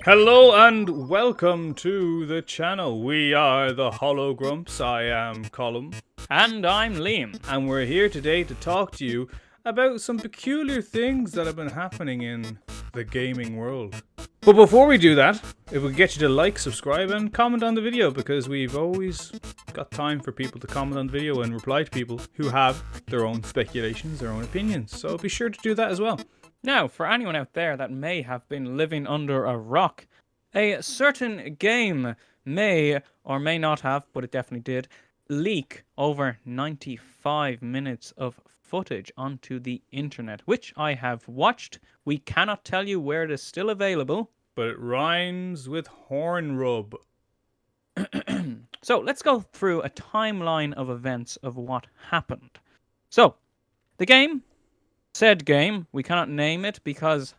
Hello and welcome to the channel. We are the Hologrumps. I am Colum. And I'm Liam. And we're here today to talk to you about some peculiar things that have been happening in the gaming world. But before we do that, if we could get you to like, subscribe, and comment on the video, because we've always got time for people to comment on the video and reply to people who have their own speculations, their own opinions. So be sure to do that as well. Now, for anyone out there that may have been living under a rock, a certain game may or may not have, but it definitely did, leak over 95 minutes of footage onto the internet, which I have watched. We cannot tell you where it is still available. But it rhymes with horn rub. So let's go through a timeline of events of what happened. So, the game, said game, we cannot name it because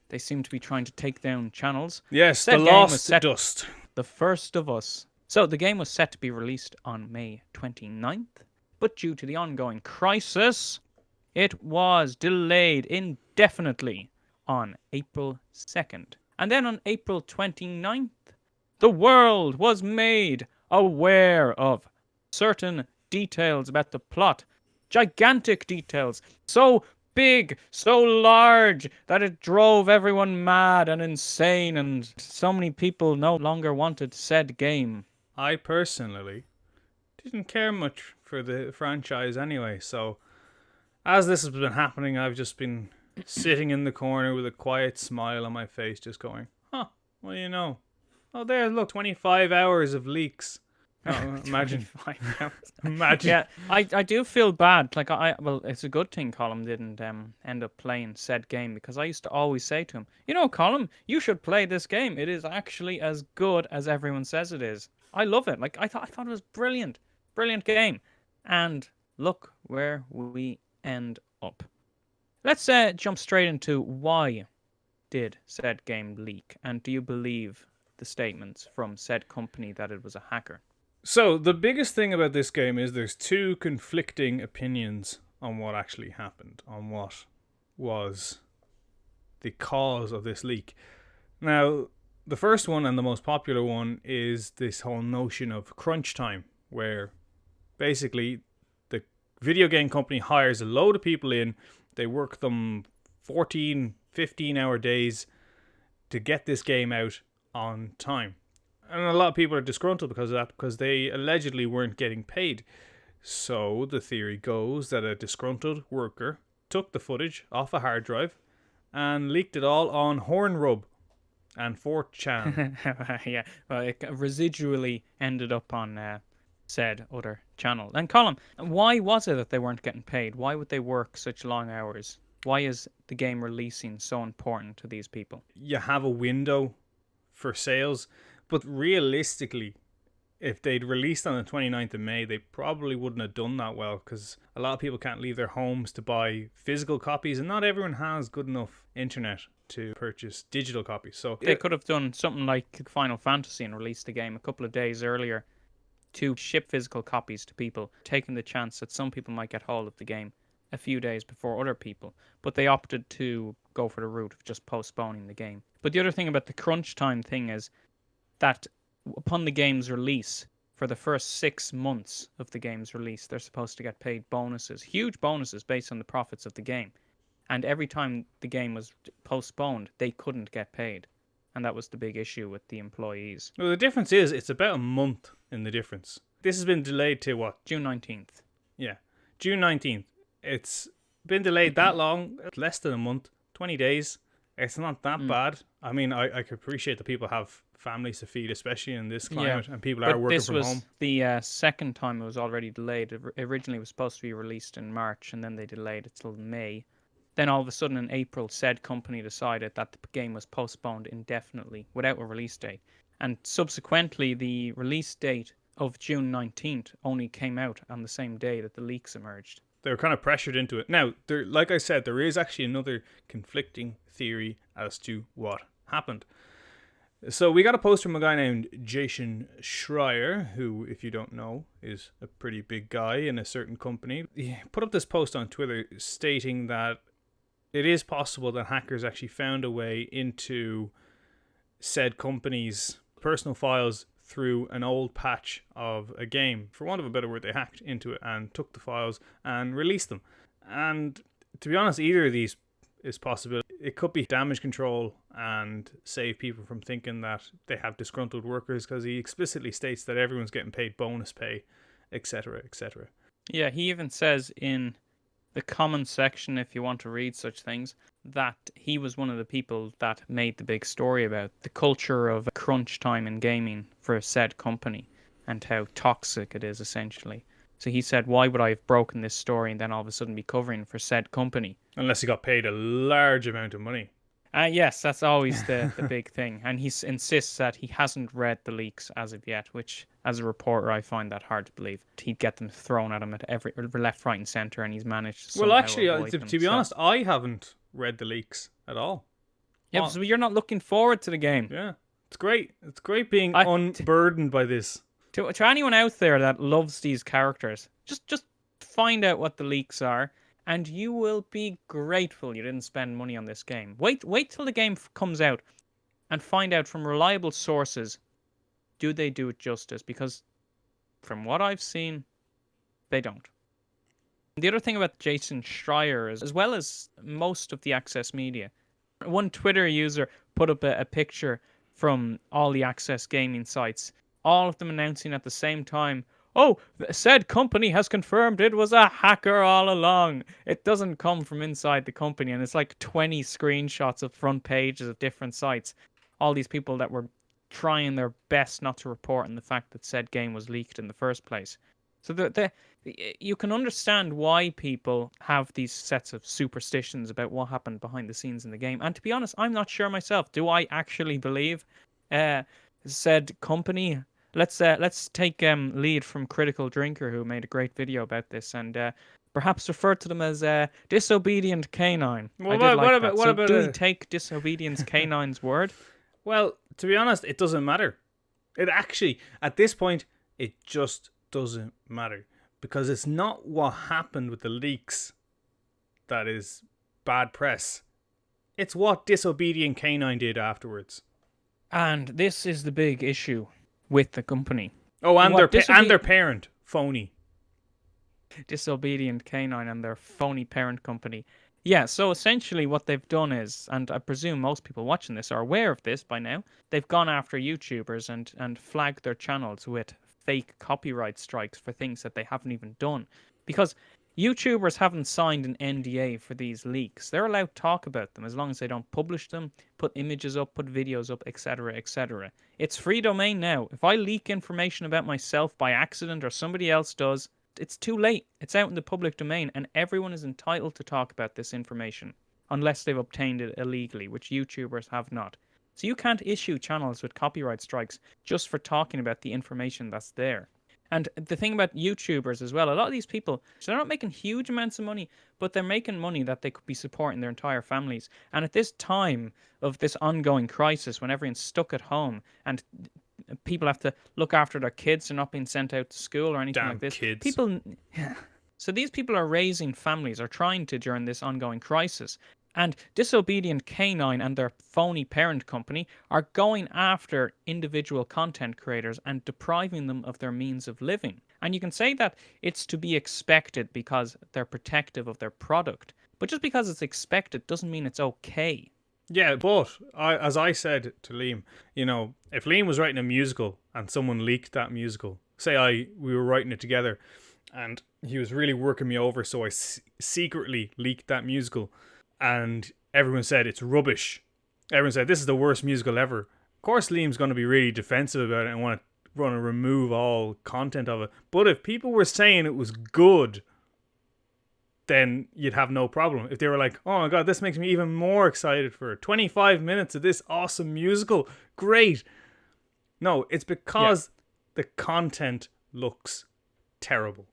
they seem to be trying to take down channels. Yes, Said the game was Lost set- Dust. The First of Us. So the game was set to be released on May 29th, but due to the ongoing crisis, it was delayed indefinitely on April 2nd. And then on April 29th, the world was made aware of certain details about the plot. Gigantic details. So big, so large, that it drove everyone mad and insane, and so many people no longer wanted said game. I personally didn't care much for the franchise anyway, so as this has been happening, I've just been sitting in the corner with a quiet smile on my face, just going, huh, what do you know? Oh, there, look, 25 hours of leaks. Oh, imagine. 25 hours. Imagine. Yeah, I do feel bad. Like, well, it's a good thing Colin didn't end up playing said game, because I used to always say to him, you know, Colin, you should play this game. It is actually as good as everyone says it is. I love it. Like, I thought it was brilliant. Brilliant game. And look where we end up. Let's jump straight into why did said game leak, and do you believe the statements from said company that it was a hacker? So, the biggest thing about this game is there's two conflicting opinions on what actually happened, on what was the cause of this leak. Now, the first one and the most popular one is this whole notion of crunch time, where basically the video game company hires a load of people in, they work them 14, 15-hour days to get this game out on time. And a lot of people are disgruntled because of that, because they allegedly weren't getting paid. So the theory goes that a disgruntled worker took the footage off a hard drive and leaked it all on Hornrub and 4chan. Yeah, well, it residually ended up on said other channel. And Colin, why was it that they weren't getting paid? Why would they work such long hours? Why is the game releasing so important to these people? You have a window for sales, but realistically, if they'd released on the 29th of May, they probably wouldn't have done that well, because a lot of people can't leave their homes to buy physical copies, and not everyone has good enough internet to purchase digital copies. So They could have done something like Final Fantasy and released the game a couple of days earlier to ship physical copies to people, taking the chance that some people might get hold of the game a few days before other people. But they opted to go for the route of just postponing the game. But the other thing about the crunch time thing is that upon the game's release, for the first 6 months of the game's release, they're supposed to get paid bonuses, huge bonuses based on the profits of the game. And every time the game was postponed, they couldn't get paid. And that was the big issue with the employees. well, the difference is it's about a month in the difference. This has been delayed to what? June 19th. Yeah, June 19th. It's been delayed that long, less than a month, 20 days. It's not that bad. I mean, I could appreciate that people have families to feed, especially in this climate, and people are working from home. This was the second time it was already delayed. It originally was supposed to be released in March, and then they delayed it till May. Then all of a sudden in April, said company decided that the game was postponed indefinitely without a release date. And subsequently, the release date of June 19th only came out on the same day that the leaks emerged. They were kind of pressured into it. Now, like I said, there is actually another conflicting theory as to what happened. So we got a post from a guy named Jason Schreier, who, if you don't know, is a pretty big guy in a certain company. He put up this post on Twitter stating that it is possible that hackers actually found a way into said company's personal files through an old patch of a game. For want of a better word, they hacked into it and took the files and released them. And to be honest, either of these is possible. It could be damage control and save people from thinking that they have disgruntled workers, because he explicitly states that everyone's getting paid bonus pay, etc., etc. Yeah, he even says in the comment section, if you want to read such things, that he was one of the people that made the big story about the culture of crunch time in gaming for said company and how toxic it is, essentially. So he said, why would I have broken this story and then all of a sudden be covering for said company? Unless he got paid a large amount of money. Yes, that's always the big thing. And he insists that he hasn't read the leaks as of yet, which, as a reporter, I find that hard to believe. He'd get them thrown at him at every left, right, and centre, and he's managed to Well, actually, avoid to be honest, I haven't read the leaks at all. Yeah, so you're not looking forward to the game. Yeah, it's great. It's great being unburdened by this. To anyone out there that loves these characters, just find out what the leaks are, and you will be grateful you didn't spend money on this game. Wait till the game comes out and find out from reliable sources, do they do it justice? Because from what I've seen, they don't. The other thing about Jason Schreier is, as well as most of the Access media, one Twitter user put up a picture from all the Access gaming sites, all of them announcing at the same time, oh, said company has confirmed it was a hacker all along. It doesn't come from inside the company. And it's like 20 screenshots of front pages of different sites. All these people that were trying their best not to report on the fact that said game was leaked in the first place. So you can understand why people have these sets of superstitions about what happened behind the scenes in the game. And to be honest, I'm not sure myself. Do I actually believe said company? Let's take lead from Critical Drinker, who made a great video about this, and perhaps refer to them as disobedient canine. Well, Do we take disobedient canine's word? Well, to be honest, it doesn't matter. It actually, at this point, it just doesn't matter, because it's not what happened with the leaks that is bad press. It's what disobedient canine did afterwards. And this is the big issue with the company. Oh, and their parent, phony. Disobedient Canine and their phony parent company. Yeah, so essentially what they've done is, and I presume most people watching this are aware of this by now, they've gone after YouTubers and flagged their channels with fake copyright strikes for things that they haven't even done. Because YouTubers haven't signed an NDA for these leaks. They're allowed to talk about them as long as they don't publish them, put images up, put videos up, etc., etc. It's free domain now. If I leak information about myself by accident or somebody else does, it's too late. It's out in the public domain, and everyone is entitled to talk about this information unless they've obtained it illegally, which YouTubers have not. So you can't issue channels with copyright strikes just for talking about the information that's there. And the thing about YouTubers as well, a lot of these people, so they're not making huge amounts of money, but they're making money that they could be supporting their entire families. And at this time of this ongoing crisis, when everyone's stuck at home and people have to look after their kids, they're not being sent out to school or anything like this. Kids. So these people are raising families, or trying to during this ongoing crisis. And Disobedient Canine and their phony parent company are going after individual content creators and depriving them of their means of living. And you can say that it's to be expected because they're protective of their product. But just because it's expected doesn't mean it's okay. Yeah, but as I said to Liam, if Liam was writing a musical and someone leaked that musical, say we were writing it together and he was really working me over, so I secretly leaked that musical, and everyone said it's rubbish. Everyone said this is the worst musical ever. Of course, Liam's going to be really defensive about it and want to remove all content of it. But if people were saying it was good, then you'd have no problem. If they were like, oh my god, this makes me even more excited for 25 minutes of this awesome musical. Great. No, it's because the content looks terrible.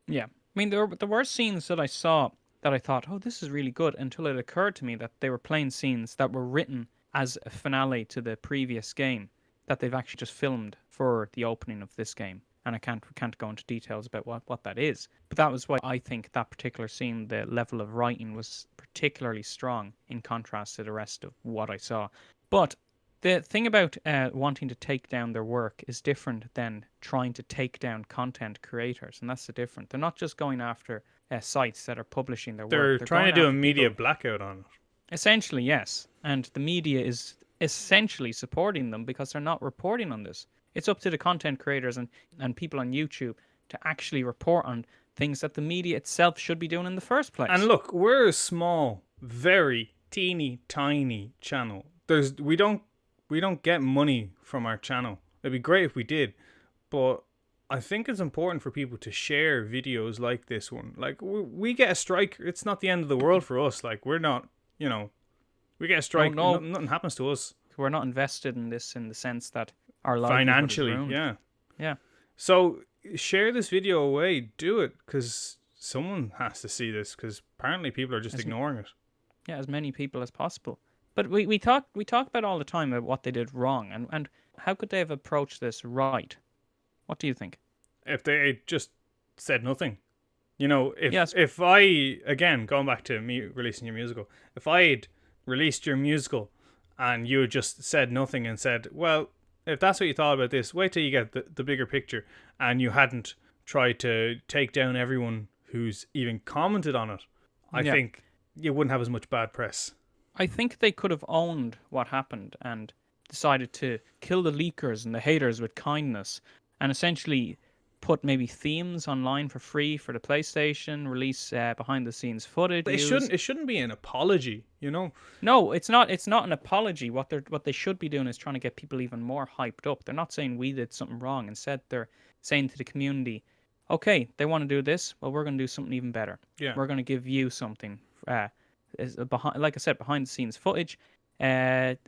Yeah. I mean, there were scenes that I saw that I thought, oh, this is really good, until it occurred to me that they were playing scenes that were written as a finale to the previous game that they've actually just filmed for the opening of this game. And I can't go into details about what that is. But that was why I think that particular scene, the level of writing was particularly strong in contrast to the rest of what I saw. But The thing about wanting to take down their work is different than trying to take down content creators, and that's the difference. They're not just going after sites that are publishing their They're work. They're trying to going do a after media people. blackout on it. Essentially, yes. And the media is essentially supporting them because they're not reporting on this. It's up to the content creators and people on YouTube to actually report on things that the media itself should be doing in the first place. And look, we're a small, very teeny tiny channel. We don't get money from our channel. It'd be great if we did, but I think it's important for people to share videos like this one. Like we get a strike, it's not the end of the world for us. Like we're not, we get a strike, no. nothing happens to us. We're not invested in this in the sense that our livelihood Financially, is ruined. yeah. Yeah. So share this video away, do it, because someone has to see this, because apparently people are just ignoring it. Yeah, as many people as possible. But we talk about all the time about what they did wrong, and how could they have approached this right? What do you think? If they just said nothing. Yes. If I, again, going back to me releasing your musical, if I had released your musical and you had just said nothing and said, well, if that's what you thought about this, wait till you get the bigger picture, and you hadn't tried to take down everyone who's even commented on it, I think you wouldn't have as much bad press. I think they could have owned what happened and decided to kill the leakers and the haters with kindness, and essentially put maybe themes online for free for the PlayStation, release behind the scenes footage. But it shouldn't be an apology, No, it's not an apology. What they should be doing is trying to get people even more hyped up. They're not saying we did something wrong. Instead, they're saying to the community, okay, they want to do this, well, we're going to do something even better. Yeah. We're going to give you something. Like I said, behind the scenes footage,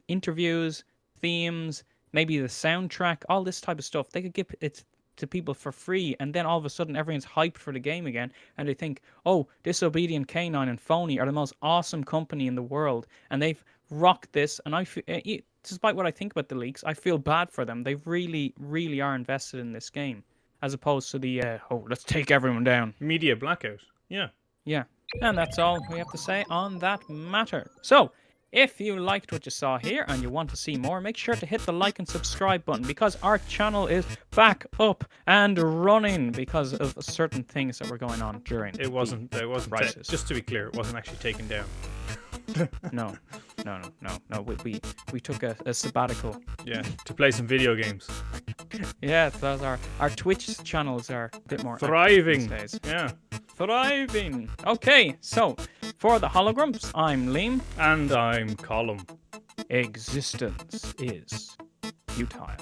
interviews, themes, maybe the soundtrack, all this type of stuff. They could give it to people for free, and then all of a sudden everyone's hyped for the game again, and they think, oh, Disobedient Canine and Phony are the most awesome company in the world, and they've rocked this. And despite what I think about the leaks, I feel bad for them. They really, really are invested in this game, as opposed to the let's take everyone down. Media blackout. Yeah. Yeah. And that's all we have to say on that matter. So, if you liked what you saw here and you want to see more, make sure to hit the like and subscribe button, because our channel is back up and running because of certain things that were going on during It wasn't crisis. just to be clear, it wasn't actually taken down. No. We took a sabbatical. Yeah, to play some video games. Yeah, those are our Twitch channels are a bit more active Thriving. these days. Yeah. Thriving. Okay, so for the holograms, I'm Liam. And I'm Colum. Existence is futile.